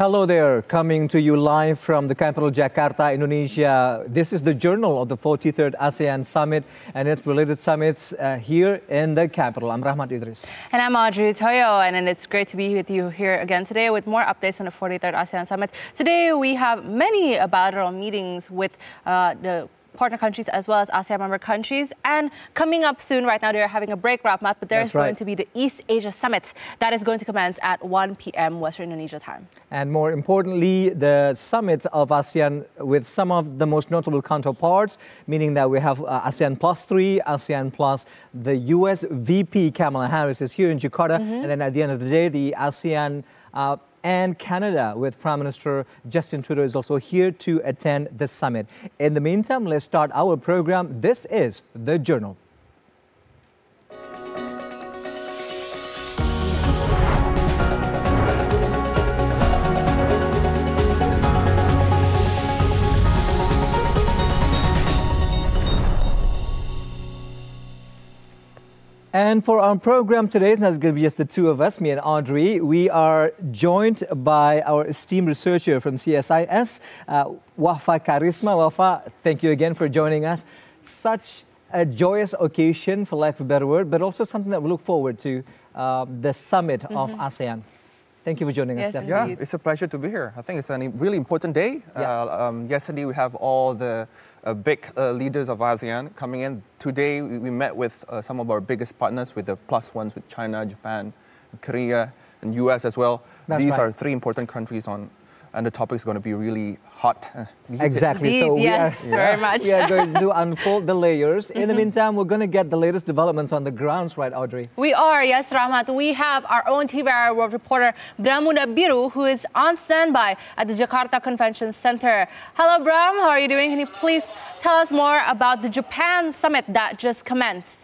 Hello there, coming to you live from the capital Jakarta, Indonesia. This is the journal of the 43rd ASEAN Summit and its related summits here in the capital. I'm Rahmat Idris. And I'm Audrey Toyo, and it's great to be with you here again today with more updates on the 43rd ASEAN Summit. Today we have many bilateral meetings with the partner countries as well as ASEAN member countries. And coming up soon, right now they're having a break, Rahmat, but there's going to be the East Asia Summit that is going to commence at 1 p.m. Western Indonesia time. And more importantly, the summit of ASEAN with some of the most notable counterparts, meaning that we have ASEAN Plus 3, ASEAN Plus, the US VP Kamala Harris is here in Jakarta. And then at the end of the day, the ASEAN and Canada with Prime Minister Justin Trudeau is also here to attend the summit. In the meantime, let's start our program. This is The Journal. And for our program today, it's not going to be just the two of us, me and Audrey. We are joined by our esteemed researcher from CSIS, Wafa Karisma. Wafa, thank you again for joining us. Such a joyous occasion, for lack of a better word, but also something that we look forward to, the summit of ASEAN. Thank you for joining us. Yeah, it's a pleasure to be here. I think it's a really important day. Yesterday we have all the big leaders of ASEAN coming in. Today we met with some of our biggest partners, with the plus ones with China, Japan, Korea, and US as well. These are three important countries and the topic is going to be really hot. Exactly. So very much. We are going to unfold the layers. In the meantime, we're going to get the latest developments on the grounds, right, Audrey? We are, yes, Rahmat. We have our own TVR World reporter, Bramuda Biru, who is on standby at the Jakarta Convention Center. Hello, Bram. How are you doing? Can you please tell us more about the Japan summit that just commenced?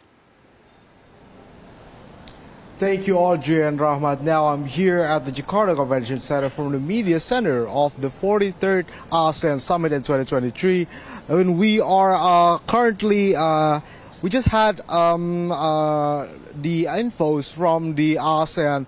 Thank you, Audrey and Rahmat. Now I'm here at the Jakarta Convention Center from the media center of the 43rd ASEAN Summit in 2023. And we are currently, we just had the infos from the ASEAN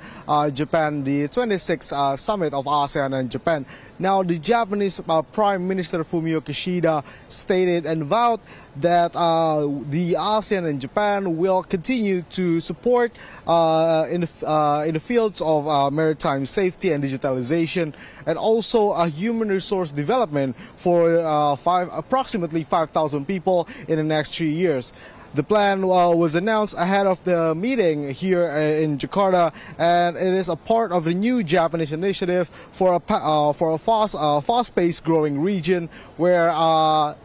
Japan, the 26th Summit of ASEAN and Japan. Now, the Japanese Prime Minister Fumio Kishida stated and vowed that the ASEAN and Japan will continue to support in the fields of maritime safety and digitalization, and also human resource development for approximately 5,000 people in the next 3 years. The plan was announced ahead of the meeting here in Jakarta, and it is a part of the new Japanese initiative for a fast-paced growing region where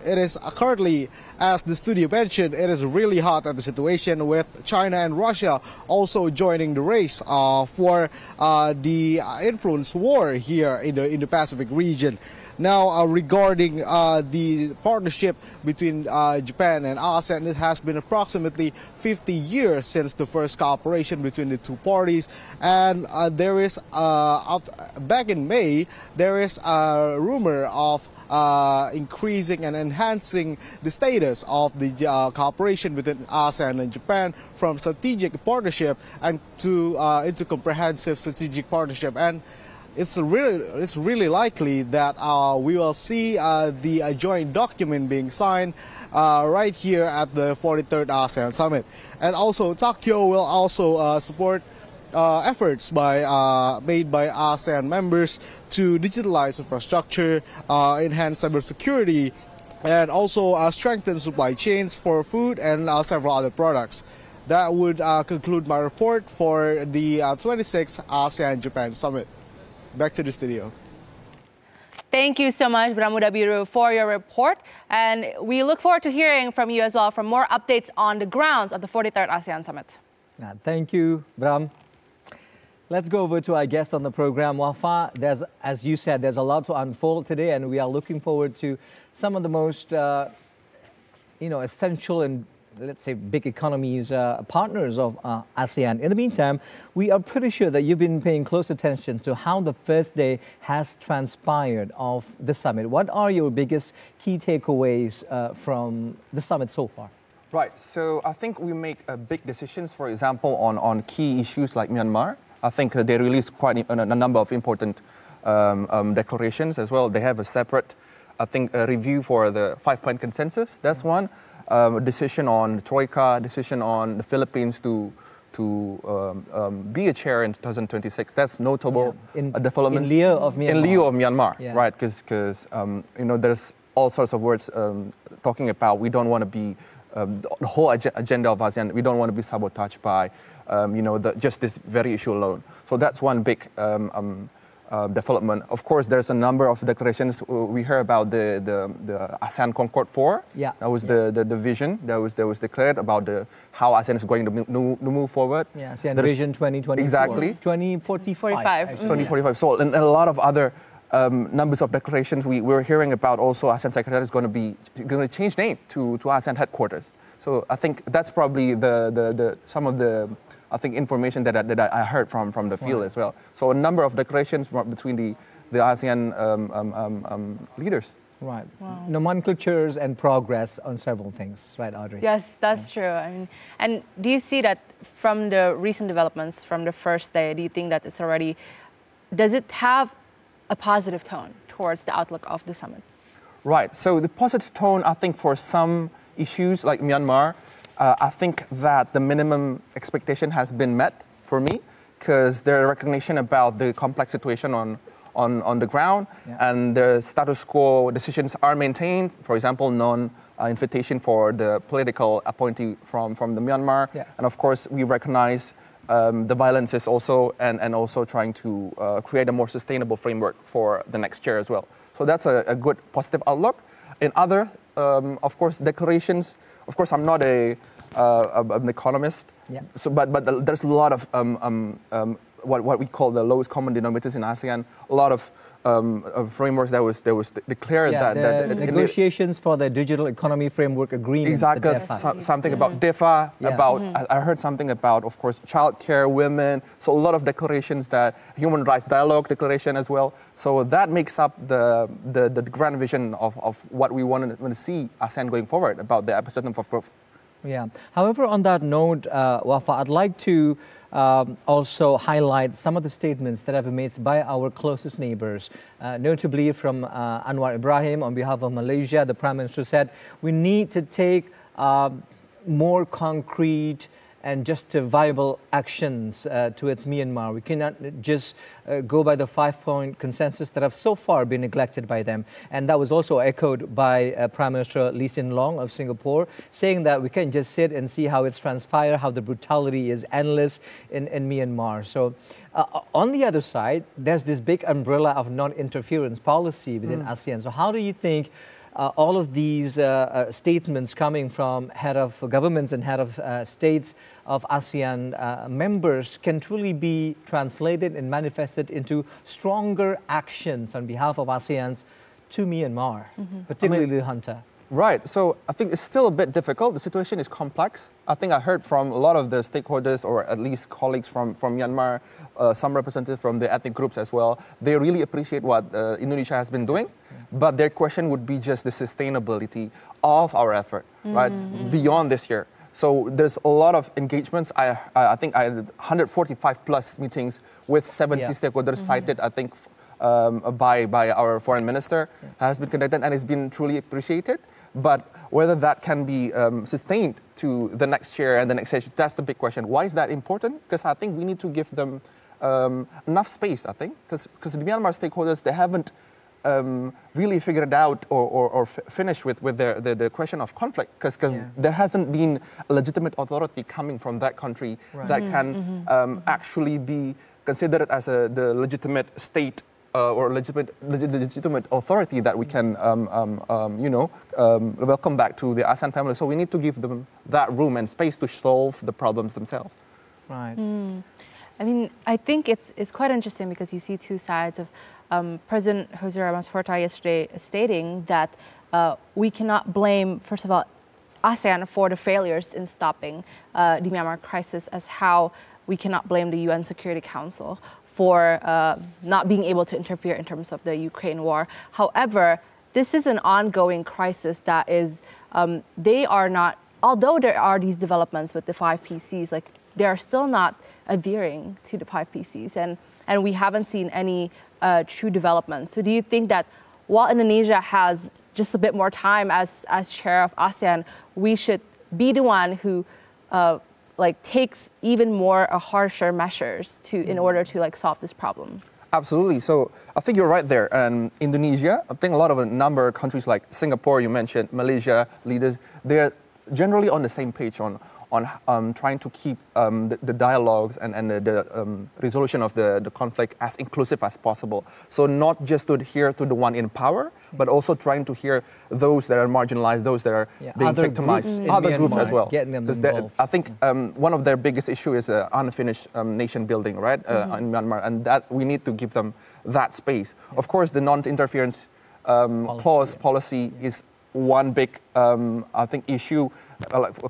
it is currently, as the studio mentioned, it is really hot at the situation, with China and Russia also joining the race for the influence war here in the Indo-Pacific region. Now, regarding the partnership between Japan and ASEAN, it has been approximately 50 years since the first cooperation between the two parties, and there is, back in May, there is a rumor of increasing and enhancing the status of the cooperation between ASEAN and Japan from strategic partnership and to into comprehensive strategic partnership. And it's really likely that we will see the joint document being signed right here at the 43rd ASEAN Summit. And also, Tokyo will also support efforts made by ASEAN members to digitalize infrastructure, enhance cybersecurity, and also strengthen supply chains for food and several other products. That would conclude my report for the 26th ASEAN-Japan Summit. Back to the studio. Thank you so much, Bramuda Biru, for your report. And we look forward to hearing from you as well for more updates on the grounds of the 43rd ASEAN Summit. Thank you, Bram. Let's go over to our guest on the program, Wafa. As you said, there's a lot to unfold today, and we are looking forward to some of the most essential and, let's say, big economies, partners of ASEAN. In the meantime, we are pretty sure that you've been paying close attention to how the first day has transpired of the summit. What are your biggest key takeaways from the summit so far? Right, so I think we make big decisions, for example, on key issues like Myanmar. I think they released quite a number of important declarations as well. They have a separate, I think, a review for the 5-point consensus. That's one. A decision on the Troika, decision on the Philippines to be a chair in 2026. That's notable development. In lieu of Myanmar. In lieu of Myanmar, right? Because there's all sorts of words talking about we don't want to be the whole agenda of ASEAN. We don't want to be sabotaged by just this very issue alone. So that's one big development. Of course, there's a number of declarations. We heard about the ASEAN Concord 4. Yeah. That was the vision that was declared about how ASEAN is going to move forward. Yeah, ASEAN Vision 2024. Exactly. 2045. 2045. So, and a lot of other numbers of declarations. We're hearing about also ASEAN Secretariat is going to change name to ASEAN headquarters. So I think that's probably some of the information that I heard from the field as well. So a number of declarations between the ASEAN leaders. Right. Wow. Nomenclatures and progress on several things, right, Audrey? Yes, that's true. I mean, and do you see that from the recent developments from the first day? Do you think that it's already? Does it have a positive tone towards the outlook of the summit? Right. So the positive tone, I think, for some issues like Myanmar, I think that the minimum expectation has been met for me, because there is recognition about the complex situation on the ground, and the status quo decisions are maintained. For example, non-invitation for the political appointee from the Myanmar, and of course we recognize the violence is also and also trying to create a more sustainable framework for the next year as well. So that's a good positive outlook. In other, of course, declarations. Of course, I'm not an economist, so but there's a lot of what we call the lowest common denominators in ASEAN. A lot of frameworks that was declared the negotiations for the digital economy framework agreement. Exactly, something about DEFA. About I heard something about, of course, childcare, women. So a lot of declarations, that human rights dialogue declaration as well. So that makes up the grand vision of what we want to see ASEAN going forward about the epicenter of growth. Yeah. However, on that note, Wafa, I'd like to also highlight some of the statements that have been made by our closest neighbors, notably from Anwar Ibrahim on behalf of Malaysia. The Prime Minister said we need to take more concrete and just viable actions towards Myanmar. We cannot just go by the 5-point consensus that have so far been neglected by them. And that was also echoed by Prime Minister Lee Hsien Loong of Singapore, saying that we can't just sit and see how it's transpired, how the brutality is endless in Myanmar. So on the other side, there's this big umbrella of non-interference policy within ASEAN. So how do you think all of these statements coming from head of governments and head of states of ASEAN members can truly be translated and manifested into stronger actions on behalf of ASEAN to Myanmar, particularly the junta? Right. So I think it's still a bit difficult. The situation is complex. I think I heard from a lot of the stakeholders, or at least colleagues from Myanmar, some representatives from the ethnic groups as well. They really appreciate what Indonesia has been doing, but their question would be just the sustainability of our effort, right, beyond this year. So there's a lot of engagements. I think I had 145 plus meetings with 70 stakeholders cited, I think, by our foreign minister, has been conducted, and it's been truly appreciated. But whether that can be sustained to the next year and the next session, that's the big question. Why is that important? Because I think we need to give them enough space, I think, because the Myanmar stakeholders, they haven't really figured out or finished with the question of conflict, because there hasn't been a legitimate authority coming from that country that can actually be considered as the legitimate state or legitimate authority that we can, welcome back to the ASEAN family. So we need to give them that room and space to solve the problems themselves. Right. I mean, I think it's quite interesting because you see two sides of President Jose Ramos Horta yesterday stating that we cannot blame, first of all, ASEAN for the failures in stopping the Myanmar crisis, as how we cannot blame the UN Security Council for not being able to interfere in terms of the Ukraine war. However, this is an ongoing crisis that is, they are not, although there are these developments with the 5 PCs, like they are still not adhering to the 5 PCs. And and we haven't seen any true development. So do you think that while Indonesia has just a bit more time as chair of ASEAN, we should be the one who takes even more harsher measures in order to solve this problem? Absolutely. So I think you're right there. And Indonesia, I think a number of countries like Singapore, you mentioned, Malaysia, leaders, they're generally on the same page on trying to keep the dialogues and the resolution of the conflict as inclusive as possible. So not just to adhere to the one in power, but also trying to hear those that are marginalized, those that are being victimized, other groups as well. Getting them involved. I think one of their biggest issues is unfinished nation building, right, in Myanmar, and that we need to give them that space. Of course, the non-interference policy is one big, I think, issue.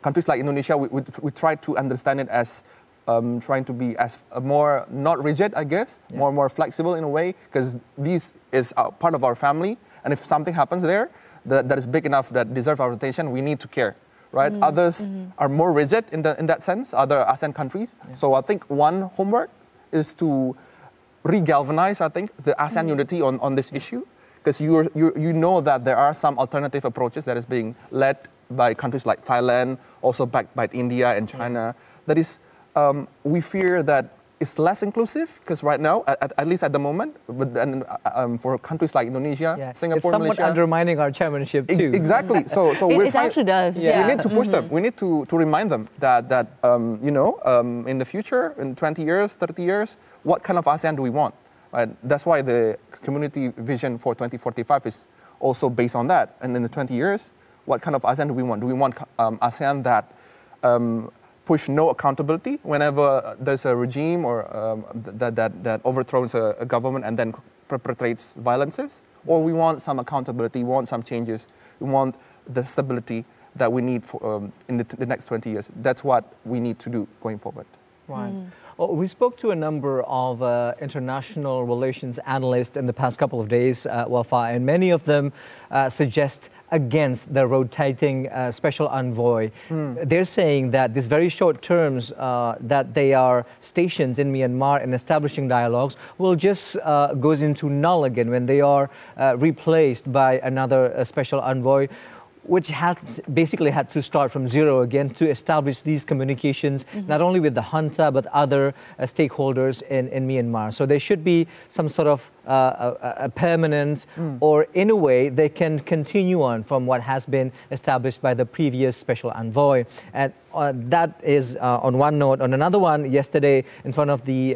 Countries like Indonesia, we try to understand it as trying to be as more not rigid, I guess, more flexible in a way, because this is part of our family, and if something happens there that is big enough that deserves our attention, we need to care, right? Others are more rigid in that sense, other ASEAN countries. So I think one homework is to re-galvanize, I think, the ASEAN unity on this issue, because you know that there are some alternative approaches that is being led by countries like Thailand, also backed by India and China. That is, we fear that it's less inclusive, because right now, at least at the moment, but then for countries like Indonesia, Singapore, it's somewhat Malaysia, undermining our chairmanship too. Exactly. So it actually does. We need to push them. We need to remind them that in the future, in 20 years, 30 years, what kind of ASEAN do we want? Right? That's why the community vision for 2045 is also based on that. And in the 20 years, what kind of ASEAN do we want? Do we want ASEAN that push no accountability whenever there's a regime or that overthrows a government and then perpetrates violences? Or we want some accountability, we want some changes, we want the stability that we need for, in the next 20 years. That's what we need to do going forward. Right. Well, we spoke to a number of international relations analysts in the past couple of days, Wafa, and many of them suggest against the rotating special envoy. They're saying that these very short terms that they are stationed in Myanmar and establishing dialogues will just goes into null again when they are replaced by another special envoy, which basically had to start from zero again to establish these communications, not only with the junta, but other stakeholders in Myanmar. So there should be some sort of a permanent, or in a way, they can continue on from what has been established by the previous special envoy. And that is on one note. On another one, yesterday, in front of the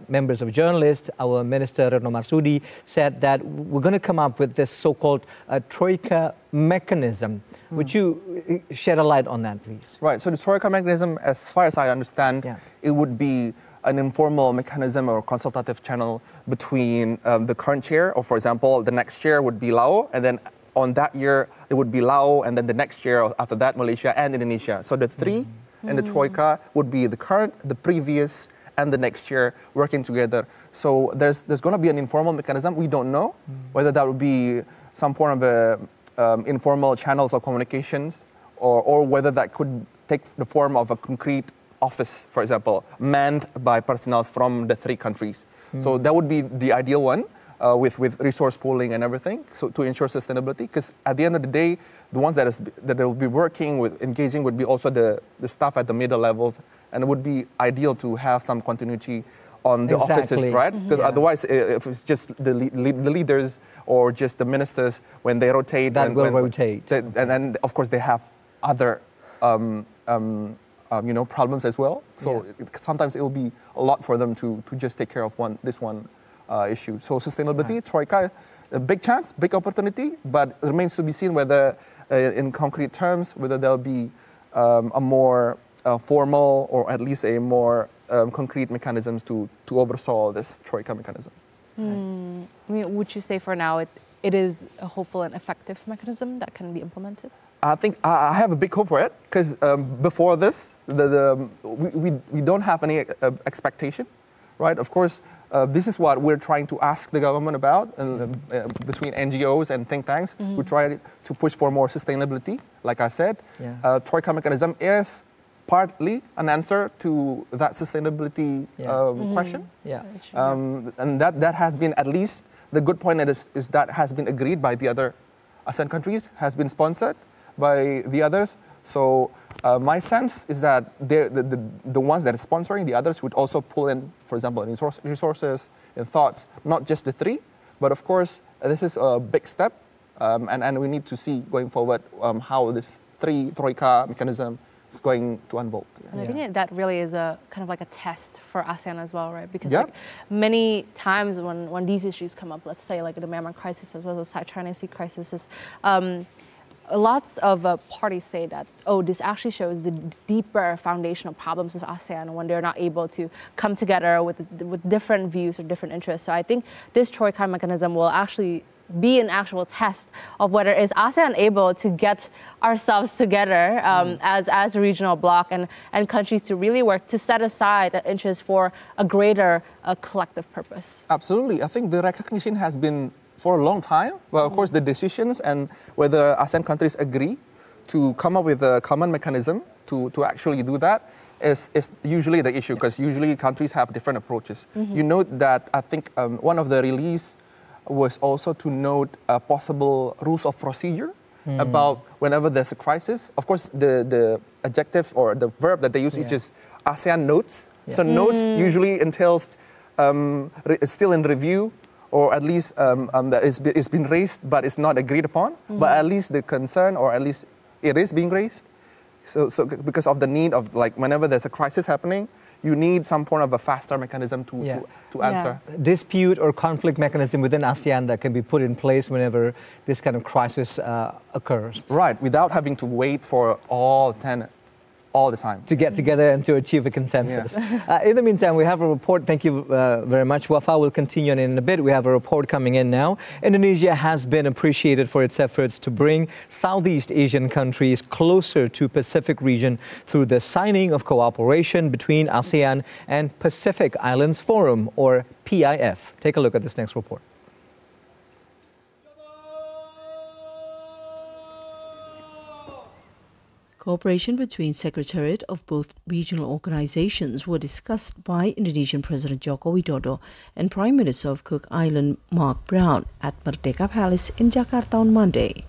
members of journalists, our Minister Retno Marsudi said that we're going to come up with this so-called troika mechanism. Would you shed a light on that, please? Right. So the troika mechanism, as far as I understand, it would be an informal mechanism or consultative channel between the current chair, or for example, the next chair would be Laos, and then on that year, it would be Laos, and then the next year after that, Malaysia and Indonesia. So the three in the troika would be the current, the previous, and the next year working together. So there's going to be an informal mechanism. We don't know whether that would be some form of informal channels of communications, or whether that could take the form of a concrete office, for example, manned by personnel from the three countries. So that would be the ideal one. With resource pooling and everything, so to ensure sustainability. Because at the end of the day, the ones that will be working with, engaging, would be also the staff at the middle levels, and it would be ideal to have some continuity on the offices, right? Because otherwise, if it's just the leaders or just the ministers, when they rotate, that will rotate, and then of course they have other problems as well. So sometimes it will be a lot for them to just take care of this one issue. So sustainability, troika, a big chance, big opportunity, but it remains to be seen whether, in concrete terms, whether there'll be a more formal or at least a more concrete mechanisms to oversaw this troika mechanism. I mean, would you say for now it is a hopeful and effective mechanism that can be implemented? I think I have a big hope for it, because before this, we don't have any expectation. Right, of course, this is what we're trying to ask the government about, and between NGOs and think tanks. We try to push for more sustainability. Like I said, troika mechanism is partly an answer to that sustainability question. Yeah. And that has been, at least the good point is that has been agreed by the other ASEAN countries, has been sponsored by the others. So my sense is that the ones that are sponsoring, the others would also pull in, for example, resources and thoughts, not just the three. But of course, this is a big step. And we need to see going forward how this troika mechanism is going to unfold. And I think that really is a kind of like a test for ASEAN as well, right? Because like many times when these issues come up, let's say like the Myanmar crisis as well as the South China Sea crisis, lots of parties say that, oh, this actually shows the deeper foundational problems of ASEAN when they're not able to come together with different views or different interests. So I think this troika mechanism will actually be an actual test of whether is ASEAN able to get ourselves together as a regional bloc and countries to really work to set aside the interest for a greater collective purpose. Absolutely. I think the recognition has been for a long time. Well, of course, the decisions and whether ASEAN countries agree to come up with a common mechanism to actually do that is usually the issue, because usually countries have different approaches. You note that I think one of the release was also to note possible rules of procedure about whenever there's a crisis. Of course, the adjective or the verb that they use is just ASEAN notes. So notes usually entails still in review, or at least that it's been raised but it's not agreed upon. But at least the concern, or at least it is being raised. So because of the need of, like, whenever there's a crisis happening, you need some form of a faster mechanism to answer. Dispute or conflict mechanism within ASEAN that can be put in place whenever this kind of crisis occurs. Right, without having to wait for all 10 all the time. To get together and to achieve a consensus. In the meantime, we have a report. Thank you very much, Wafa. We'll continue on in a bit. We have a report coming in now. Indonesia has been appreciated for its efforts to bring Southeast Asian countries closer to Pacific region through the signing of cooperation between ASEAN and Pacific Islands Forum, or PIF. Take a look at this next report. Cooperation between Secretariat of both regional organizations were discussed by Indonesian President Joko Widodo and Prime Minister of Cook Island Mark Brown at Merdeka Palace in Jakarta on Monday.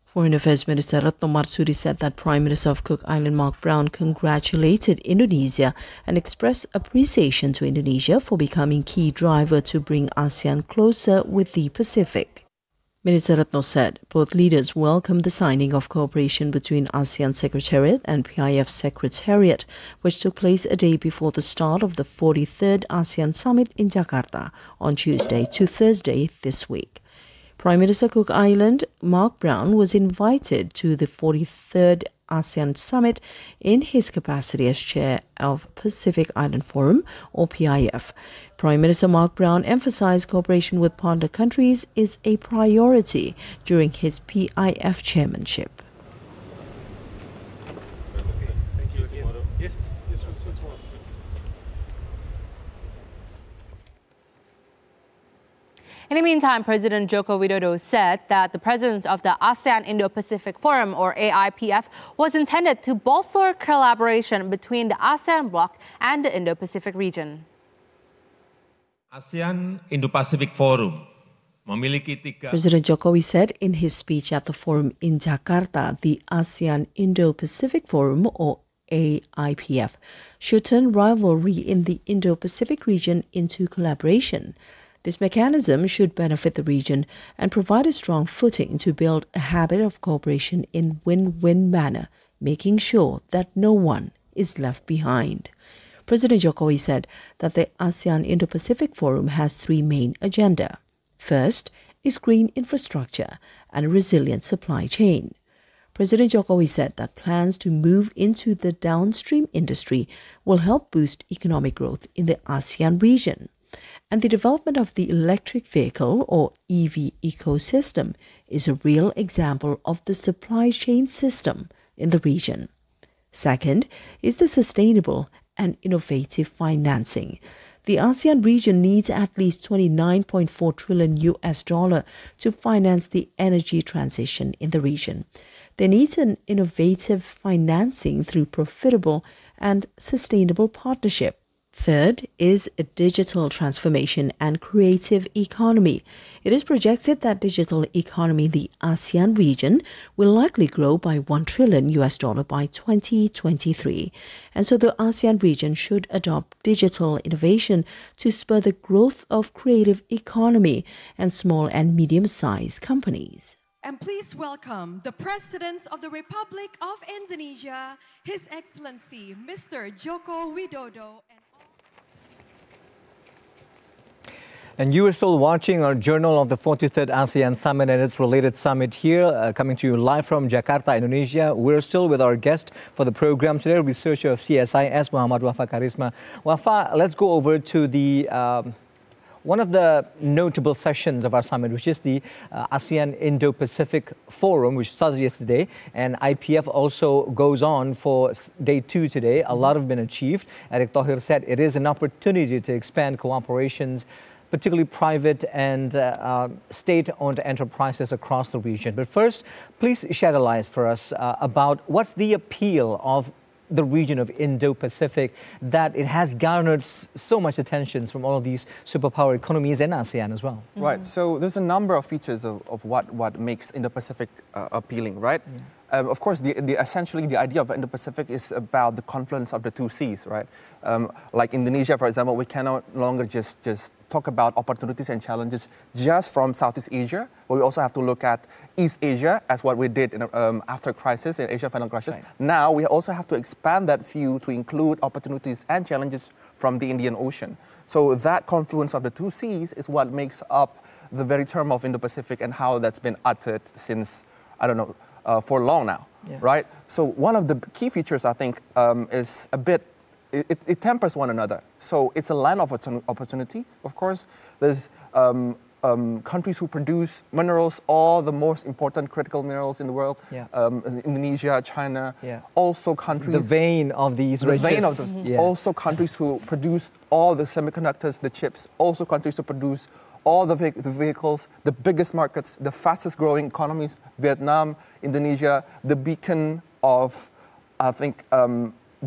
Foreign Affairs Minister Retno Marsudi said that Prime Minister of Cook Island Mark Brown congratulated Indonesia and expressed appreciation to Indonesia for becoming key driver to bring ASEAN closer with the Pacific. Minister Retno said both leaders welcomed the signing of cooperation between ASEAN Secretariat and PIF Secretariat, which took place a day before the start of the 43rd ASEAN Summit in Jakarta on Tuesday to Thursday this week. Prime Minister Cook Island Mark Brown was invited to the 43rd ASEAN Summit in his capacity as chair of Pacific Island Forum, or PIF. Prime Minister Mark Brown emphasized cooperation with partner countries is a priority during his PIF chairmanship. In the meantime, President Joko Widodo said that the presence of the ASEAN Indo-Pacific Forum, or AIPF, was intended to bolster collaboration between the ASEAN bloc and the Indo-Pacific region. ASEAN Indo-Pacific Forum memiliki tiga. President Jokowi said in his speech at the forum in Jakarta, the ASEAN Indo-Pacific Forum, or AIPF, should turn rivalry in the Indo-Pacific region into collaboration. This mechanism should benefit the region and provide a strong footing to build a habit of cooperation in win-win manner, making sure that no one is left behind. President Jokowi said that the ASEAN Indo-Pacific Forum has three main agendas. First is green infrastructure and a resilient supply chain. President Jokowi said that plans to move into the downstream industry will help boost economic growth in the ASEAN region. And the development of the electric vehicle, or EV ecosystem, is a real example of the supply chain system in the region. Second is the sustainable and innovative financing. The ASEAN region needs at least $29.4 trillion to finance the energy transition in the region. There needs an innovative financing through profitable and sustainable partnership. Third is a digital transformation and creative economy. It is projected that digital economy in the ASEAN region will likely grow by $1 trillion by 2023. And so the ASEAN region should adopt digital innovation to spur the growth of creative economy and small and medium-sized companies. And please welcome the President of the Republic of Indonesia, His Excellency Mr. Joko Widodo. And you are still watching our Journal of the 43rd ASEAN Summit and its related summit here, coming to you live from Jakarta, Indonesia. We're still with our guest for the program today, researcher of CSIS, Muhammad Wafa Karisma. Wafa, let's go over to the one of the notable sessions of our summit, which is the ASEAN Indo-Pacific Forum, which started yesterday. And IPF also goes on for day 2 today. A lot have been achieved. Erick Thohir said it is an opportunity to expand cooperations, particularly private and state-owned enterprises across the region. But first, please shed a light for us about what's the appeal of the region of Indo-Pacific, that it has garnered so much attention from all of these superpower economies in ASEAN as well. Right, so there's a number of features of what makes Indo-Pacific appealing, right? Of course, essentially the idea of Indo-Pacific is about the confluence of the two seas, right? Like Indonesia, for example, we cannot longer just talk about opportunities and challenges just from Southeast Asia, but we also have to look at East Asia as what we did in, after crisis, in Asia financial crisis. Right. Now we also have to expand that view to include opportunities and challenges from the Indian Ocean. So that confluence of the two seas is what makes up the very term of Indo-Pacific and how that's been uttered since, I don't know, for long now, right? So one of the key features, I think, is a bit, it tempers one another. So it's a land of opportunities, of course. There's countries who produce minerals, all the most important critical minerals in the world. Indonesia, China, also countries... The vein of these riches. The vein of the, also countries who produce all the semiconductors, the chips, also countries who produce all the vehicles, the biggest markets, the fastest growing economies, Vietnam, Indonesia, the beacon of, I think,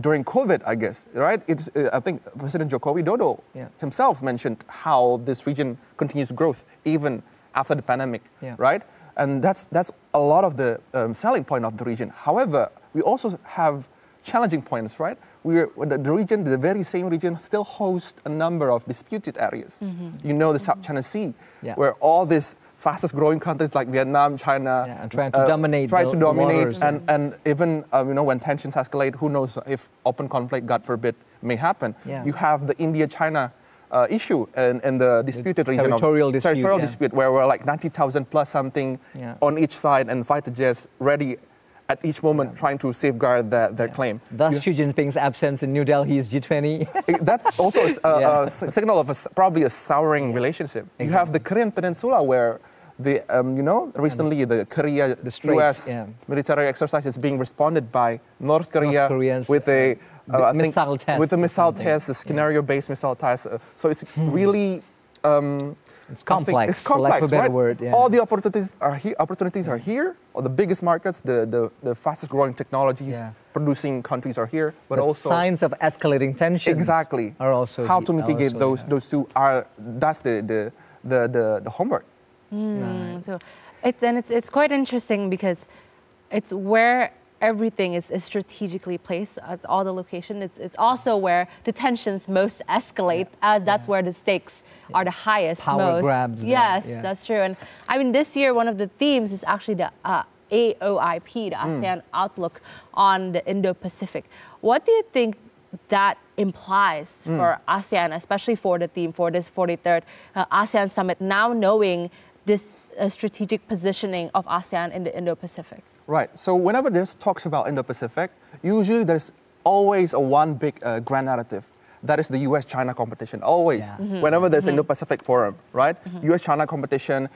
during COVID, I guess, right? It's, I think President Joko Widodo himself mentioned how this region continues to grow even after the pandemic, right? And that's a lot of the selling point of the region. However, we also have challenging points, right? The region, the very same region, still hosts a number of disputed areas. You know, the South China Sea, where all these fastest growing countries like Vietnam, China, and trying to dominate, and even you know, when tensions escalate, who knows if open conflict, God forbid, may happen. You have the India-China issue and the disputed region territorial dispute, where we're like 90,000 plus something on each side, and fighter jets ready at each moment trying to safeguard their claim. Thus, Xi Jinping's absence in New Delhi's G20. That's also a signal of probably a souring relationship. You have the Korean Peninsula, where the you know, recently the Korea-US military exercise is being responded by North Korea with a missile test, with a missile test, a scenario-based missile test. So it's really. It's complex, it's complex, for lack of a better word. All the opportunities are here. Or the biggest markets, the fastest growing technologies, producing countries are here. But also signs of escalating tensions are also how to mitigate those two are. That's the homework. So it's quite interesting because it's where everything is strategically placed at all the locations. It's also where the tensions most escalate, as that's where the stakes are the highest. Power grabs. Yes, that's true. And I mean, this year, one of the themes is actually the AOIP, the ASEAN Outlook on the Indo-Pacific. What do you think that implies for ASEAN, especially for the theme for this 43rd ASEAN Summit, now knowing this strategic positioning of ASEAN in the Indo-Pacific? Right. So whenever there's talks about Indo-Pacific, usually there's always one big grand narrative. that is the US-China competition, always. Whenever there's Indo-Pacific Forum, right? US-China competition,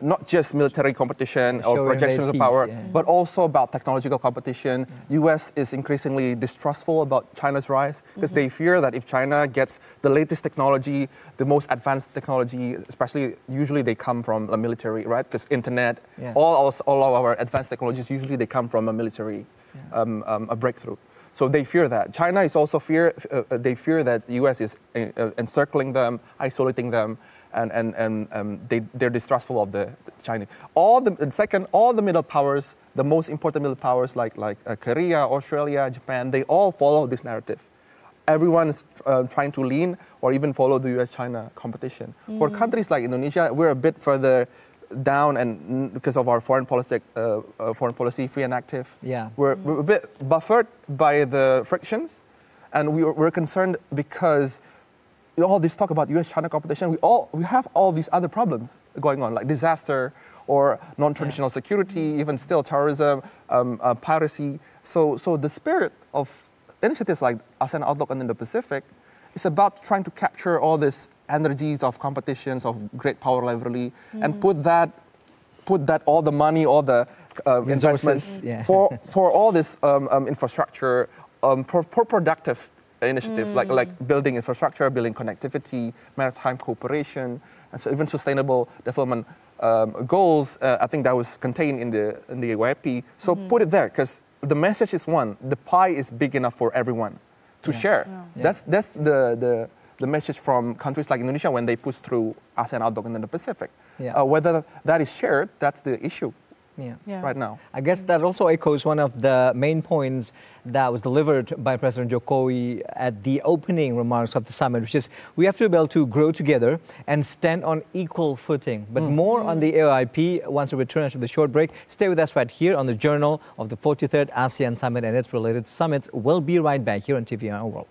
not just military competition or projections of power, but also about technological competition. US is increasingly distrustful about China's rise because they fear that if China gets the latest technology, the most advanced technology, especially usually they come from the military, right? Because internet, all of our advanced technologies, usually they come from a military a breakthrough. So they fear that. China is also they fear that the US is encircling them, isolating them, and they're distrustful of the Chinese. All the middle powers, the most important middle powers like Korea, Australia, Japan, they all follow this narrative. Everyone is trying to lean or even follow the US-China competition. For countries like Indonesia, we're a bit further down, and because of our foreign policy, free and active, we're a bit buffered by the frictions, and we're concerned because all this talk about US-China competition, we have all these other problems going on, like disaster or non-traditional security, even still terrorism, piracy. So the spirit of initiatives like ASEAN Outlook on Indo-Pacific is about trying to capture all these energies of competitions of great power rivalry and put that all the money, all the investments for all this infrastructure, for productive initiatives like building infrastructure, building connectivity, maritime cooperation, and so even sustainable development goals. I think that was contained in the AYP. So put it there, because the message is one: the pie is big enough for everyone to share. That's the message from countries like Indonesia when they push through ASEAN Outlook in the Pacific. Whether that is shared, that's the issue right now. I guess that also echoes one of the main points that was delivered by President Jokowi at the opening remarks of the summit, which is we have to be able to grow together and stand on equal footing. But more on the AOIP once we return after the short break. Stay with us right here on the Journal of the 43rd ASEAN Summit and its related summits. We'll be right back here on TVR World.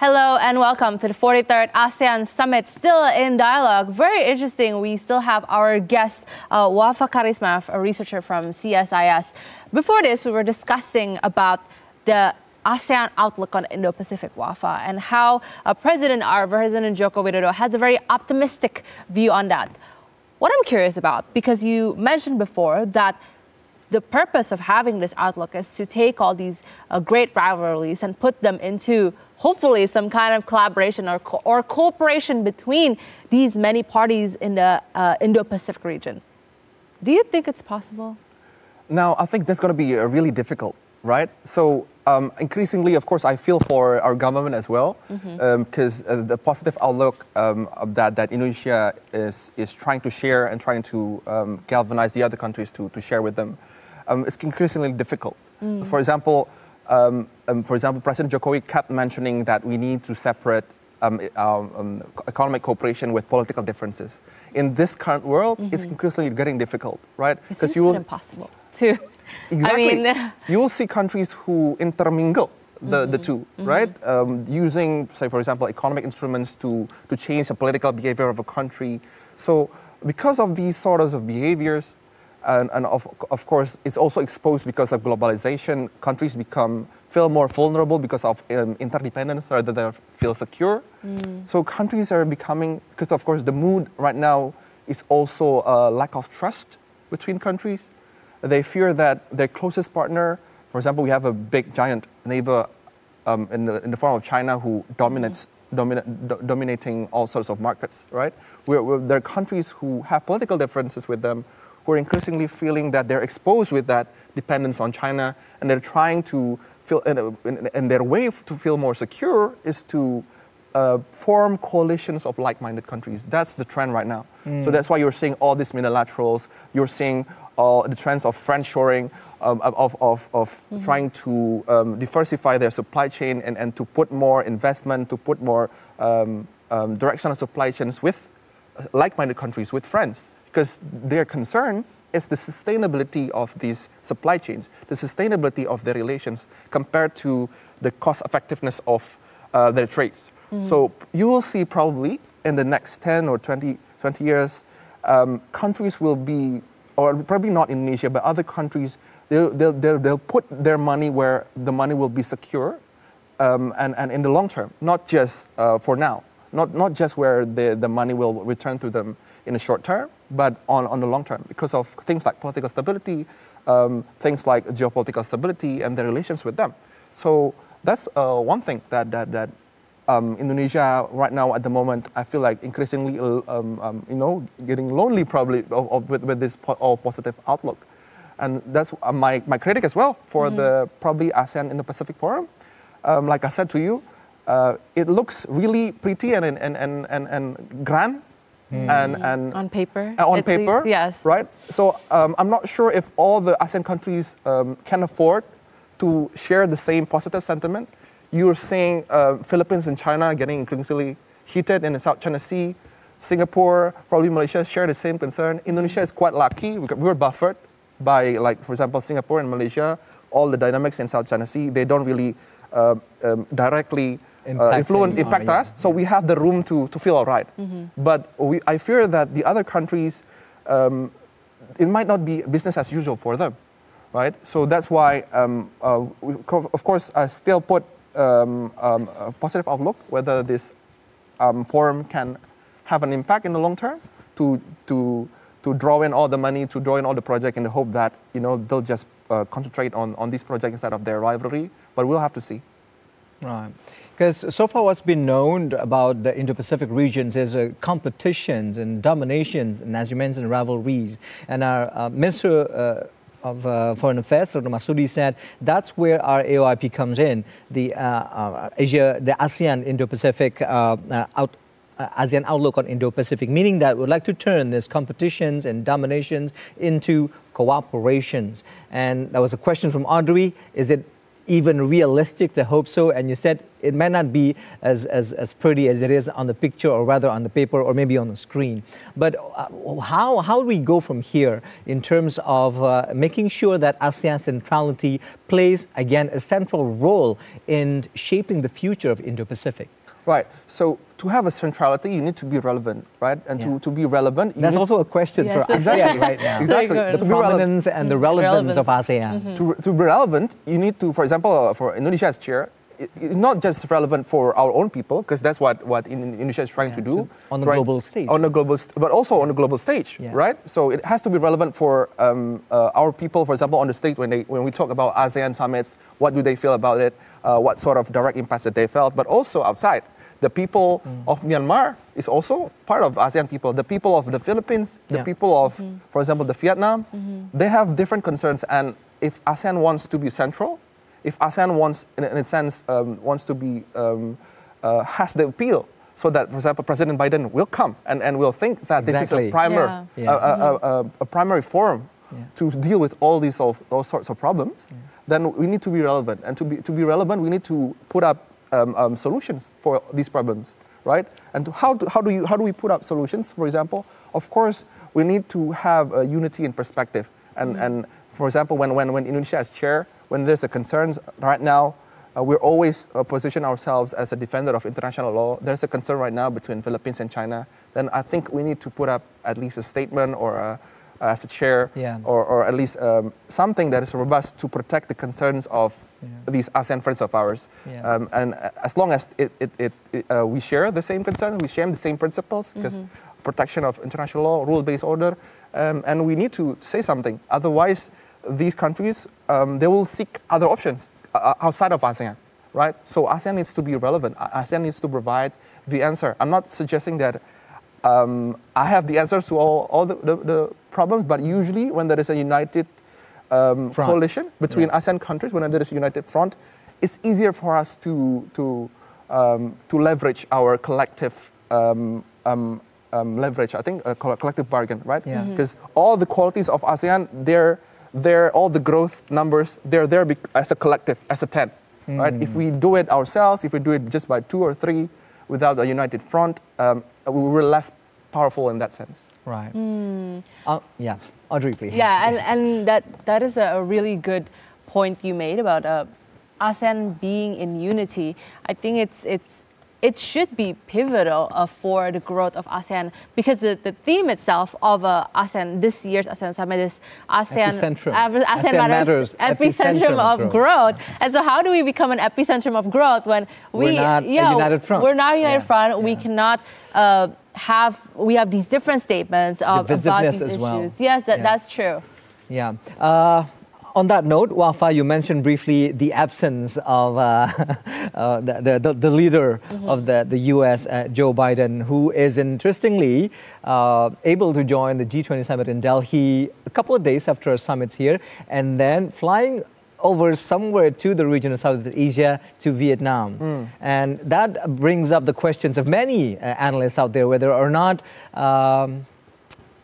Hello and welcome to the 43rd ASEAN Summit, still in dialogue. Very interesting. We still have our guest, Wafa Karisma, a researcher from CSIS. Before this, we were discussing about the ASEAN outlook on Indo-Pacific, Wafa, and how President Joko Widodo has a very optimistic view on that. What I'm curious about, because you mentioned before that the purpose of having this outlook is to take all these great rivalries and put them into hopefully some kind of collaboration or cooperation between these many parties in the Indo-Pacific region. Do you think it's possible? Now, I think that's going to be really difficult, right? So increasingly, of course, I feel for our government as well, because the positive outlook that Indonesia is trying to share and trying to galvanize the other countries to share with them, it's increasingly difficult. For example, President Jokowi kept mentioning that we need to separate economic cooperation with political differences. In this current world, it's increasingly getting difficult, right? Because you will impossible to. Exactly. I mean, you will see countries who intermingle the two, right? Using, say, for example, economic instruments to change the political behavior of a country. So, because of these sorts of behaviors, and of course, it's also exposed because of globalization. Countries feel more vulnerable because of interdependence rather than feel secure. So countries are becoming, because of course the mood right now is also a lack of trust between countries. They fear that their closest partner, for example, we have a big giant neighbor in the form of China who dominating all sorts of markets, right? There are countries who have political differences with them, who are increasingly feeling that they're exposed with that dependence on China, and they're trying to feel, and their way to feel more secure is to form coalitions of like-minded countries. That's the trend right now. So that's why you're seeing all these unilaterals. You're seeing the trends of friendshoring, of trying to diversify their supply chain and to put more investment, to put more direction of supply chains with like-minded countries, with friends, because their concern is the sustainability of these supply chains, the sustainability of their relations compared to the cost effectiveness of their trades. So you will see probably in the next 10 or 20 years, countries will be, or probably not Indonesia, but other countries, they'll put their money where the money will be secure and in the long term, not just for now, not just where the money will return to them in the short term, but on the long term, because of things like political stability, things like geopolitical stability and their relations with them. So that's one thing that Indonesia right now at the moment, I feel like increasingly, getting lonely probably with this all positive outlook. And that's my critic as well for the probably ASEAN Indo-Pacific Forum. Like I said to you, it looks really pretty and grand. And on paper, on paper, least, yes, right. So I'm not sure if all the ASEAN countries can afford to share the same positive sentiment. You're seeing Philippines and China getting increasingly heated in the South China Sea. Singapore, probably Malaysia share the same concern. Indonesia is quite lucky. We're buffered by, like, for example, Singapore and Malaysia. All the dynamics in South China Sea, they don't really directly impact us. So we have the room to feel all right. But I fear that the other countries, it might not be business as usual for them, right? So that's why, of course, I still put a positive outlook whether this forum can have an impact in the long term to draw in all the money, to draw in all the projects in the hope that they'll just concentrate on these projects instead of their rivalry. But we'll have to see. Right. Because so far what's been known about the Indo-Pacific regions is competitions and dominations, and as you mentioned, rivalries. And our Minister of Foreign Affairs, Dr. Masudi, said that's where our AOIP comes in, the ASEAN Indo-Pacific ASEAN outlook on Indo-Pacific, meaning that we'd like to turn these competitions and dominations into cooperations. And that was a question from Audrey, is it even realistic to hope so? And you said it might not be as pretty as it is on the picture, or rather on the paper, or maybe on the screen. But how do we go from here in terms of making sure that ASEAN centrality plays, again, a central role in shaping the future of Indo-Pacific? Right. So to have a centrality, you need to be relevant, right? And to be relevant, that's also a question for ASEAN right now. Exactly. The prominence and the relevance of ASEAN. To be relevant, you need to, for example, for Indonesia as chair, it's not just relevant for our own people, because that's what Indonesia is trying to do on the global stage. But also on the global stage, right? So it has to be relevant for our people, for example, on the stage when we talk about ASEAN summits. What do they feel about it? What sort of direct impacts that they felt? But also outside, the people of Myanmar is also part of ASEAN people. The people of the Philippines, the people of, for example, the Vietnam, they have different concerns. And if ASEAN wants to be central, if ASEAN wants, in a sense, wants to be, has the appeal, so that, for example, President Biden will come and will think that this is a primary forum to deal with all sorts of problems, then we need to be relevant. And to be relevant, we need to put up solutions for these problems, right? And how do we put up solutions? For example, of course, we need to have a unity in perspective. And for example, when Indonesia is chair, when there's a concern right now, we're always position ourselves as a defender of international law. There's a concern right now between Philippines and China. Then I think we need to put up at least a statement or as a chair, or at least something that is robust to protect the concerns of these ASEAN friends of ours. And as long as we share the same concerns, we share the same principles, because protection of international law, rule-based order, and we need to say something. Otherwise, these countries, they will seek other options outside of ASEAN, right? So ASEAN needs to be relevant. ASEAN needs to provide the answer. I'm not suggesting that I have the answers to all the problems, but usually when there is a united coalition between ASEAN countries, when there is a united front, it's easier for us to to leverage our collective leverage, I think, a collective bargain, right? Because all the qualities of ASEAN, they're all the growth numbers, they're there as a collective, as a 10, right? If we do it ourselves, if we do it just by 2 or 3 without a united front, we're less powerful in that sense. Right. Yeah, Audrey, please. Yeah, and that is a really good point you made about ASEAN being in unity. I think it should be pivotal for the growth of ASEAN, because the theme itself of ASEAN, this year's ASEAN Summit, is ASEAN Matters, epicentrum of growth. And so how do we become an epicentrum of growth when we're not a united front? We're not a united front. We cannot we have these different statements about these issues. Well. Yes, that's true. Yeah. On that note, Wafa, you mentioned briefly the absence of the leader of the U.S., Joe Biden, who is interestingly able to join the G20 summit in Delhi a couple of days after a summit here, and then flying over somewhere to the region of Southeast Asia, to Vietnam. And that brings up the questions of many analysts out there, whether or not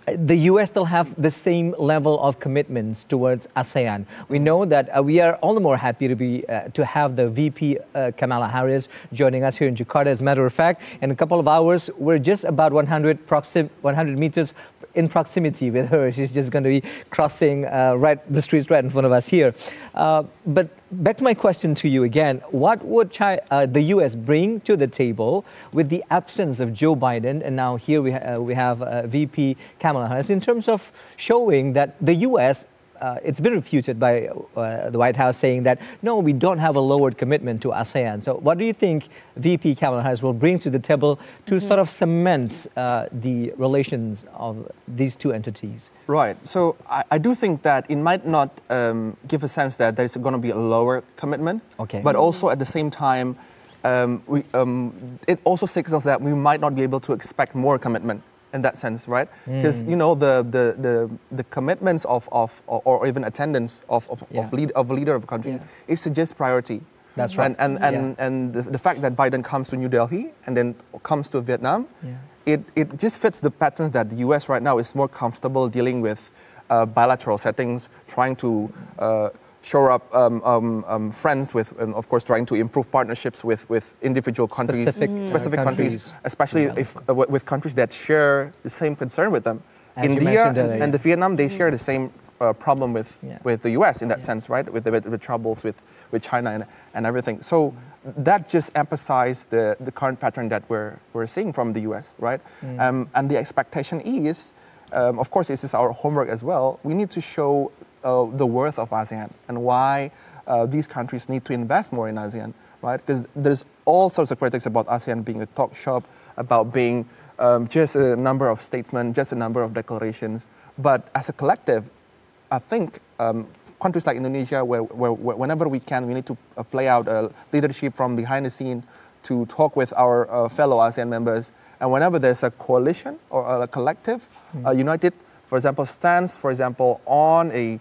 the U.S. still have the same level of commitments towards ASEAN. We know that we are all the more happy to have the VP Kamala Harris joining us here in Jakarta. As a matter of fact, in a couple of hours, we're just about 100 meters in proximity with her. She's just going to be crossing the streets right in front of us here. But back to my question to you again, what would the U.S. bring to the table with the absence of Joe Biden, and now here we have VP Kamala Harris, in terms of showing that the U.S., it's been refuted by the White House, saying that, no, we don't have a lowered commitment to ASEAN. So what do you think VP Kamala Harris will bring to the table to sort of cement the relations of these two entities? Right. So I do think that it might not give a sense that there's going to be a lower commitment, but also at the same time, it also signals that we might not be able to expect more commitment. In that sense, right? Because the commitments or even attendance of a leader of a country is just priority. That's right. And the fact that Biden comes to New Delhi and then comes to Vietnam, it just fits the patterns that the U.S. right now is more comfortable dealing with bilateral settings, trying to shore up friends with, and of course, trying to improve partnerships with individual countries, specific countries, especially with countries that share the same concern with them. As India and the Vietnam, they share the same problem with the U.S. in that sense, right? With the troubles with China and everything. So that just emphasized the current pattern that we're seeing from the U.S., right? And the expectation is, of course, this is our homework as well. We need to show the worth of ASEAN and why these countries need to invest more in ASEAN, right? Because there's all sorts of critics about ASEAN being a talk shop, about being just a number of statements, just a number of declarations. But as a collective, I think countries like Indonesia, where whenever we can, we need to play out leadership from behind the scene to talk with our fellow ASEAN members. And whenever there's a coalition or a collective, united, for example, stance, for example, on a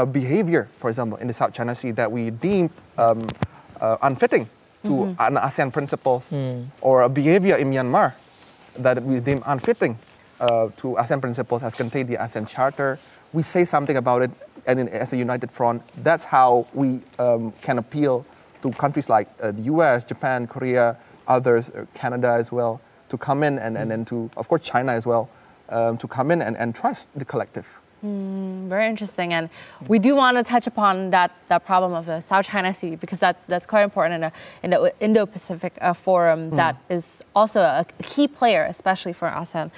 behavior, for example, in the South China Sea that we deemed unfitting to an ASEAN principles, or a behavior in Myanmar that we deem unfitting to ASEAN principles as contained in the ASEAN Charter. We say something about it, and as a united front, that's how we can appeal to countries like the US, Japan, Korea, others, Canada as well, to come in and then to, of course, China as well, to come in and trust the collective. Very interesting, and we do want to touch upon that problem of the South China Sea, because that's quite important in the Indo-Pacific forum. That is also a key player, especially for ASEAN.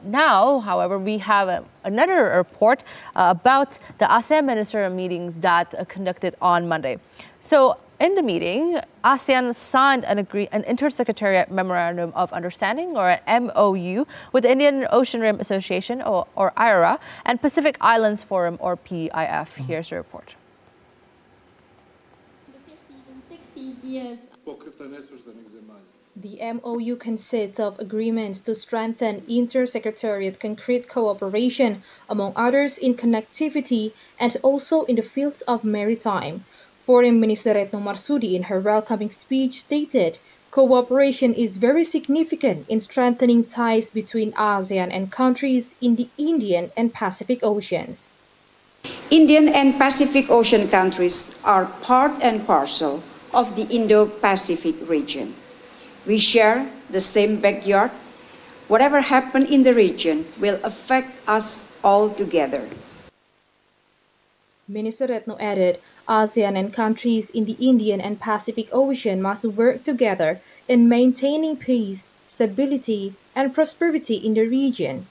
Now, however, we have another report about the ASEAN ministerial meetings that conducted on Monday. So, in the meeting, ASEAN signed an Intersecretariat Memorandum of Understanding, or an MOU, with the Indian Ocean Rim Association, or IRA, and Pacific Islands Forum, or PIF. Here's the report. The MOU consists of agreements to strengthen inter-secretariat concrete cooperation, among others in connectivity and also in the fields of maritime. Foreign Minister Retno Marsudi in her welcoming speech stated, cooperation is very significant in strengthening ties between ASEAN and countries in the Indian and Pacific Oceans. Indian and Pacific Ocean countries are part and parcel of the Indo-Pacific region. We share the same backyard. Whatever happens in the region will affect us all together. Minister Retno added, ASEAN and countries in the Indian and Pacific Ocean must work together in maintaining peace, stability, and prosperity in the region.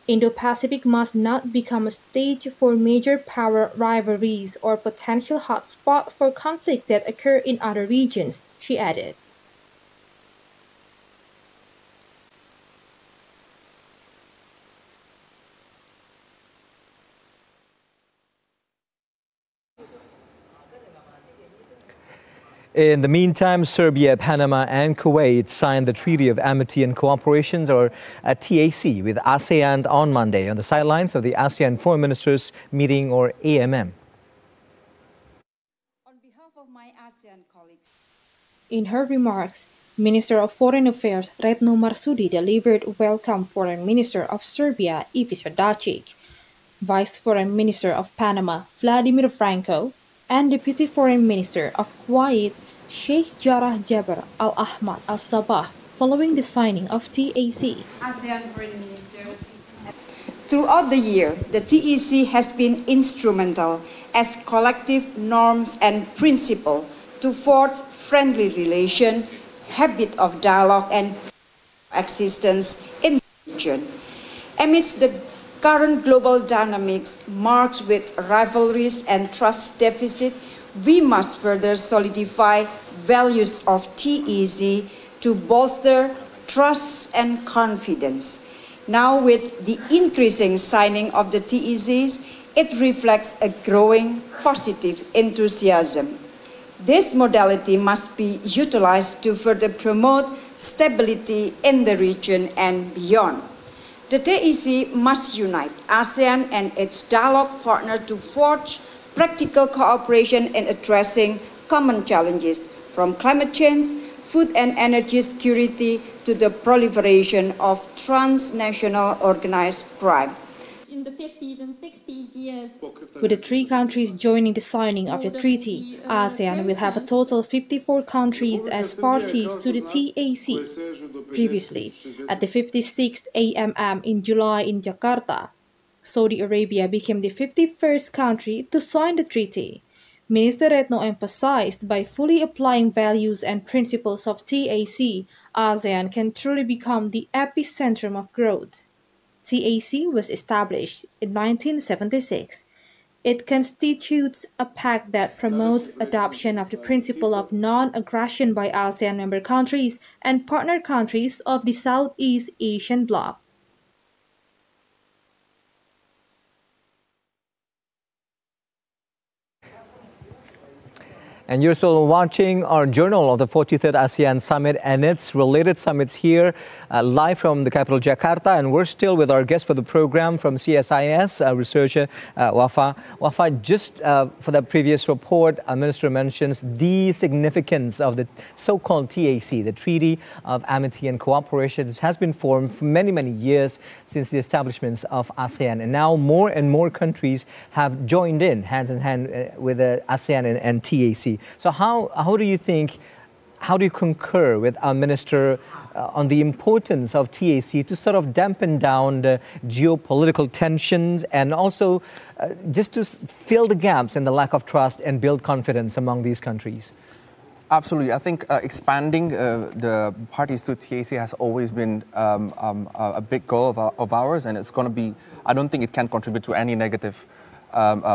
Indo-Pacific must not become a stage for major power rivalries or potential hotspot for conflicts that occur in other regions, she added. In the meantime, Serbia, Panama, and Kuwait signed the Treaty of Amity and Cooperation, or TAC, with ASEAN on Monday on the sidelines of the ASEAN Foreign Ministers meeting, or AMM. On behalf of my ASEAN colleagues. In her remarks, Minister of Foreign Affairs Retno Marsudi delivered welcome Foreign Minister of Serbia Ivica Dacic, Vice Foreign Minister of Panama Vladimir Franco, and Deputy Foreign Minister of Kuwait Sheikh Jarrah Jaber Al Ahmad Al Sabah following the signing of TAC. ASEAN Foreign Ministers. Throughout the year, the TEC has been instrumental as collective norms and principle to forge friendly relation, habit of dialogue and existence in the region. Amidst the current global dynamics marked with rivalries and trust deficit, we must further solidify values of TEC to bolster trust and confidence. Now, with the increasing signing of the TECs, it reflects a growing positive enthusiasm. This modality must be utilized to further promote stability in the region and beyond. The TEC must unite ASEAN and its dialogue partner to forge practical cooperation in addressing common challenges, from climate change, food and energy security, to the proliferation of transnational organized crime. In the 50s and 60s years. With the three countries joining the signing of the treaty, ASEAN will have a total of 54 countries as parties to the TAC. Previously, at the 56th AMM in July in Jakarta, Saudi Arabia became the 51st country to sign the treaty. Minister Retno emphasized by fully applying values and principles of TAC, ASEAN can truly become the epicentrum of growth. TAC was established in 1976. It constitutes a pact that promotes adoption of the principle of non-aggression by ASEAN member countries and partner countries of the Southeast Asian bloc. And you're still watching our journal of the 43rd ASEAN Summit and its related summits here, live from the capital, Jakarta. And we're still with our guest for the program from CSIS, researcher Wafa. Wafa, just for the previous report, our minister mentions the significance of the so-called TAC, the Treaty of Amity and Cooperation. It has been formed for many, many years since the establishment of ASEAN. And now more and more countries have joined in, hand in hand with the ASEAN and TAC. So how do you concur with our minister on the importance of TAC to sort of dampen down the geopolitical tensions and also just to fill the gaps in the lack of trust and build confidence among these countries? Absolutely. I think expanding the parties to TAC has always been a big goal of ours, and it's going to be, I don't think it can contribute to any negative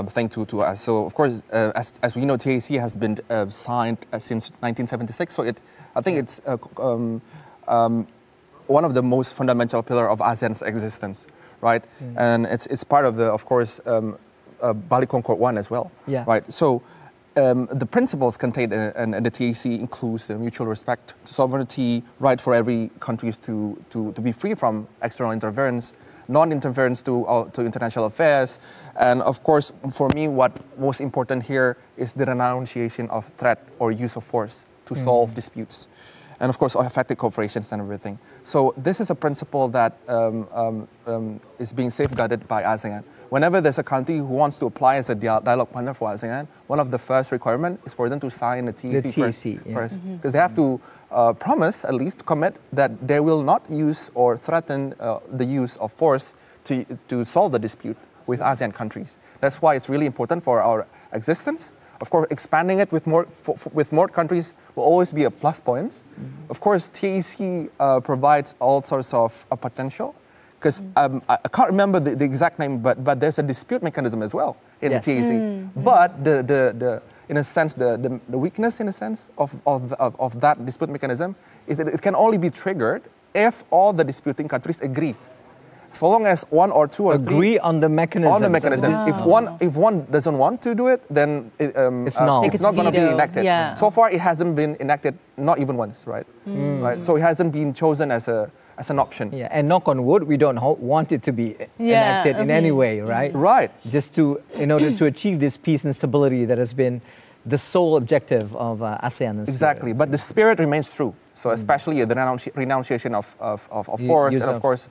thing to us. So, of course, as we know, TAC has been signed since 1976. So I think it's one of the most fundamental pillars of ASEAN's existence, right? And it's part of the, of course, Bali Concord 1 as well, right? So the principles contained in the TAC includes mutual respect, sovereignty, right for every country to be free from external interference, non-interference to international affairs. And of course, for me, what most important here is the renunciation of threat or use of force to solve disputes. And of course, effective cooperations and everything. So this is a principle that is being safeguarded by ASEAN. Whenever there's a country who wants to apply as a dialogue partner for ASEAN, one of the first requirements is for them to sign the TEC first. Because they have to promise, at least commit, that they will not use or threaten the use of force to solve the dispute with ASEAN countries. That's why it's really important for our existence. Of course, expanding it with more countries will always be a plus point. Of course, TEC provides all sorts of potential. Because I can't remember the exact name, but there's a dispute mechanism as well in the TEC. But in a sense, the weakness in a sense of that dispute mechanism is that it can only be triggered if all the disputing countries agree. So long as one or two or three agree on the mechanism. On the mechanism. Wow. If one doesn't want to do it, then it's not going to be enacted. Yeah. So far, it hasn't been enacted, not even once, right? Right. So it hasn't been chosen as an option. Yeah, and knock on wood, we don't want it to be enacted in any way, right? Right. Just in order to achieve this peace and stability that has been the sole objective of ASEAN. Exactly, but the spirit remains true. So especially the renunciation of force and of course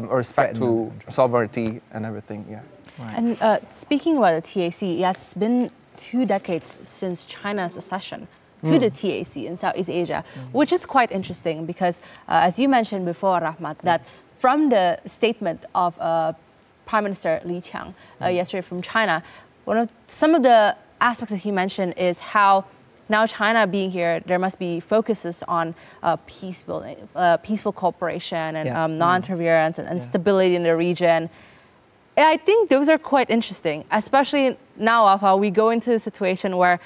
respect to sovereignty and everything. Yeah. Right. And speaking about the TAC, it's been 2 decades since China's accession to the TAC in Southeast Asia, which is quite interesting because, as you mentioned before, Rahmat, that from the statement of Prime Minister Li Qiang yesterday from China, some of the aspects that he mentioned is how now China being here, there must be focuses on peaceful cooperation and non-interference and stability in the region. And I think those are quite interesting, especially now of how we go into a situation where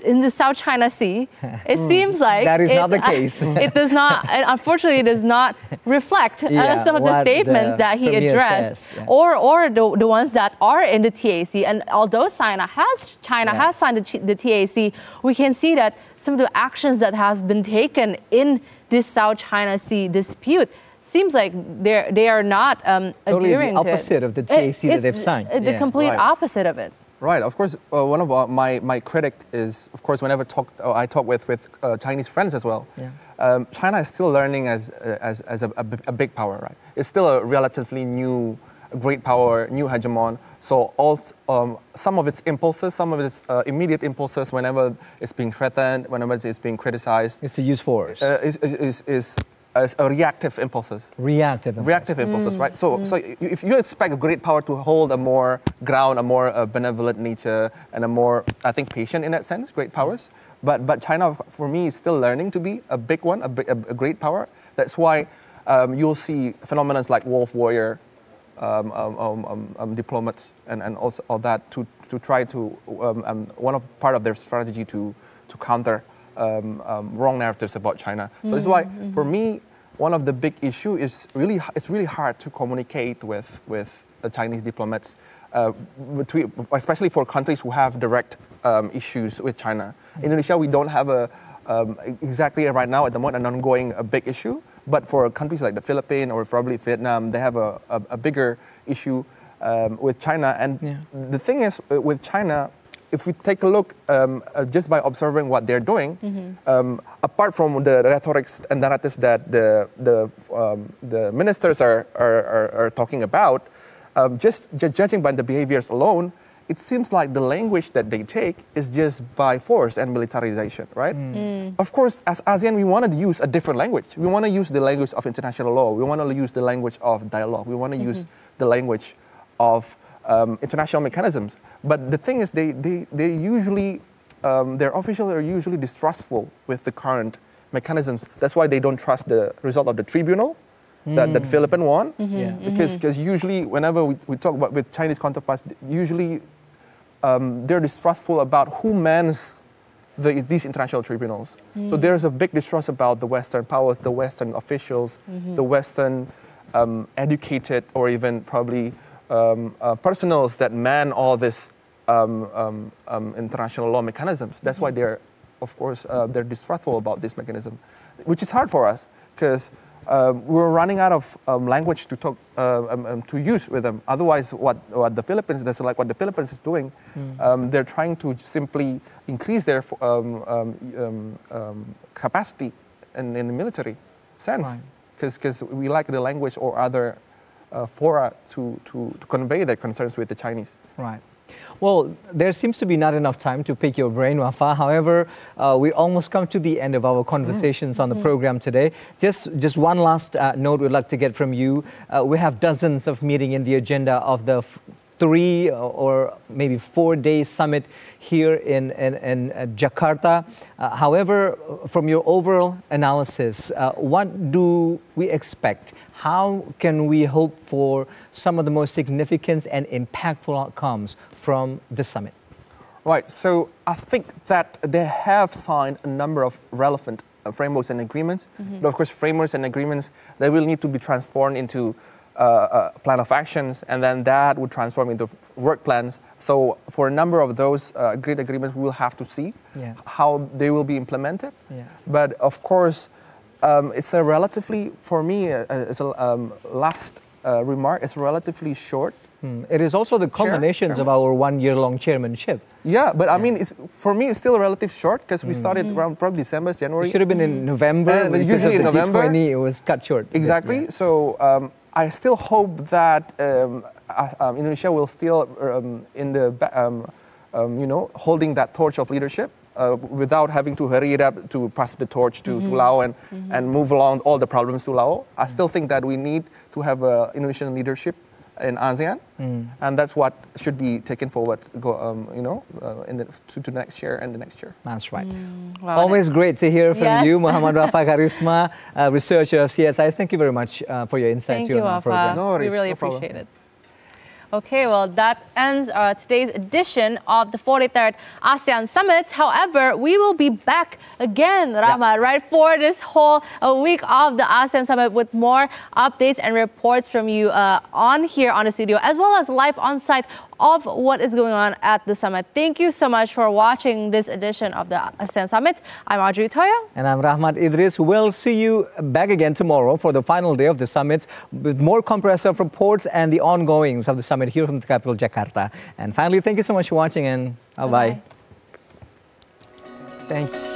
in the South China Sea, it seems like that is not the case. It does not, and unfortunately, it does not reflect some of the statements that he addressed, or the ones that are in the TAC. And although China has signed the TAC, we can see that some of the actions that have been taken in this South China Sea dispute seems like they are not totally adhering the to it. opposite of the TAC that they've signed. The complete opposite of it. Right. Of course, one of my critic is, of course, whenever I talk with Chinese friends as well. Yeah. China is still learning as a big power, right? It's still a relatively new, great power, new hegemon. So some of its impulses, some of its immediate impulses, whenever it's being threatened, whenever it's being criticized, is to use force. Is a reactive impulses. Reactive impulses, right? So if you expect a great power to hold a more ground, a more benevolent nature, and a more, I think, patient in that sense, great powers. But China, for me, is still learning to be a big one, a great power. That's why you'll see phenomena like wolf warrior diplomats and also all that to try to part of their strategy to counter wrong narratives about China. So this is why, for me, one of the big issue is it's really hard to communicate with the Chinese diplomats, especially for countries who have direct issues with China. Indonesia, we don't have exactly right now at the moment an ongoing big issue, but for countries like the Philippines or probably Vietnam, they have a bigger issue with China. And the thing is, with China, if we take a look just by observing what they're doing, apart from the rhetorics and narratives that the ministers are talking about, just judging by the behaviors alone, it seems like the language that they take is just by force and militarization, right? Of course, as ASEAN, we want to use a different language. We want to use the language of international law. We want to use the language of dialogue. We want to use the language of international mechanisms. But the thing is, they usually, their officials are usually distrustful with the current mechanisms. That's why they don't trust the result of the tribunal that the Philippines won. Because usually, whenever we talk about with Chinese counterparts, usually they're distrustful about who mans these international tribunals. So there's a big distrust about the Western powers, the Western officials, the Western educated or even probably personals that man all this international law mechanisms. That's why they're, of course, they're distrustful about this mechanism, which is hard for us because we're running out of language to talk to use with them. Otherwise, what the Philippines does, like what the Philippines is doing, they're trying to simply increase their capacity in the military sense, because we lack the language or other fora to convey their concerns with the Chinese. Right. Well, there seems to be not enough time to pick your brain, Wafa. However, we almost come to the end of our conversations on the program today. Just one last note we'd like to get from you. We have dozens of meetings in the agenda of the 3 or maybe 4-day summit here in Jakarta. However, from your overall analysis, what do we expect? How can we hope for some of the most significant and impactful outcomes from the summit? Right, so I think that they have signed a number of relevant frameworks and agreements. But of course, frameworks and agreements, they will need to be transformed into a plan of actions, and then that would transform into work plans. So for a number of those agreed agreements, we will have to see how they will be implemented. But of course, it's a relatively, for me, as a last remark, it's relatively short. It is also the culminations of our 1-year-long chairmanship. Yeah, but I mean, for me, it's still relatively short because we started around probably December, January. It should have been in November. Usually in November. G20, it was cut short. Exactly. So I still hope that Indonesia will still, holding that torch of leadership without having to hurry it up to pass the torch to Laos and move along all the problems to Laos. I still think that we need to have Indonesian leadership in ASEAN, and that's what should be taken forward, to next year and the next year. That's right. Wow. Always great to hear from you, Muhammad Wafa Karisma, researcher of CSI. Thank you very much for your insights here on our program. No worries, we really appreciate it. Okay, well, that ends today's edition of the 43rd ASEAN Summit. However, we will be back again, Rahmat, right, for this whole week of the ASEAN Summit with more updates and reports from you on here on the studio, as well as live on site of what is going on at the summit. Thank you so much for watching this edition of the ASEAN Summit. I'm Audrey Toyo. And I'm Rahmat Idris. We'll see you back again tomorrow for the final day of the summit with more comprehensive reports and the ongoings of the summit here from the capital, Jakarta. And finally, thank you so much for watching, and bye-bye. Thank you.